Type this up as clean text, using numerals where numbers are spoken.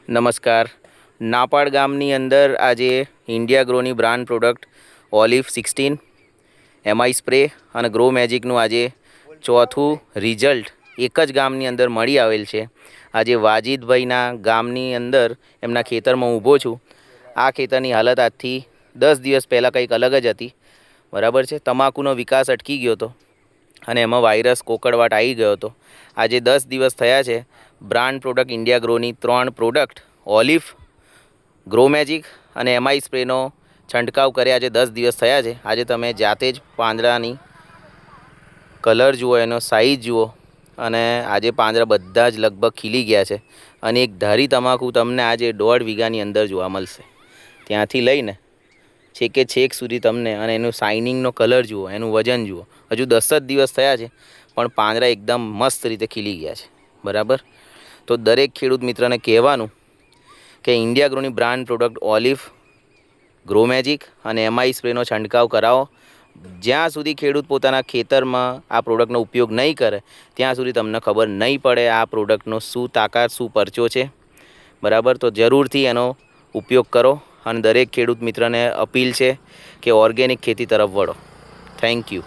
નમસ્કાર. નાપાડ ગામની અંદર આજે ઇન્ડિયા ગ્રોની brand product olive 16 MI spray અને ગ્રો મેજિકનું આજે ચોથું રિઝલ્ટ એક જ ગામની અંદર મળી આવેલ છે. આજે વાજીદભાઈના ગામની અંદર એમના ખેતરમાં ઊભો છું. આ ખેતરની હાલત આજથી 10 દિવસ પહેલાં કંઈક અલગ જ હતી. બરાબર છે. તમાકુનો વિકાસ અટકી ગયો હતો અને એમાં વાયરસ કોકડવાટ આવી ગયો હતો. આજે 10 દિવસ થયા છે. બ્રાન્ડ પ્રોડક્ટ ઇન્ડિયા ગ્રોની 3 પ્રોડક્ટ ઓલિવ, ગ્રો મેજિક અને એમઆઈ સ્પ્રેનો છંટકાવ કર્યા આજે 10 દિવસ થયા છે. આજે તમે જાતે જ પાંદડાની કલર જુઓ, એનો સાઇઝ જુઓ અને આજે પાંદડા બધા જ લગભગ ખીલી ગયા છે અને એક ધારી તમાકુ તમને આજે 1.5 વીઘાની અંદર જોવા મળશે. ત્યાંથી લઈને છેકે છેક સુધી તમને અને એનું શાઇનિંગનો કલર જુઓ, એનું વજન જુઓ. હજુ 10 જ દિવસ થયા છે પણ પાંદડા એકદમ મસ્ત રીતે ખીલી ગયા છે. બરાબર. તો દરેક ખેડૂત મિત્રને કહેવાનું કે ઇન્ડિયા ગ્રોની brand product olive, grow magic અને એમઆઈ સ્પ્રેનો છંટકાવ કરાવો. જ્યાં સુધી ખેડૂત પોતાના ખેતરમાં આ પ્રોડક્ટનો ઉપયોગ નહીં કરે ત્યાં સુધી તમને ખબર નહીં પડે આ પ્રોડક્ટનો શું તાકાત, શું પરચો છે. બરાબર. તો જરૂરથી એનો ઉપયોગ કરો અને દરેક ખેડૂત મિત્રને અપીલ છે કે ઓર્ગેનિક ખેતી તરફ વળો. Thank you.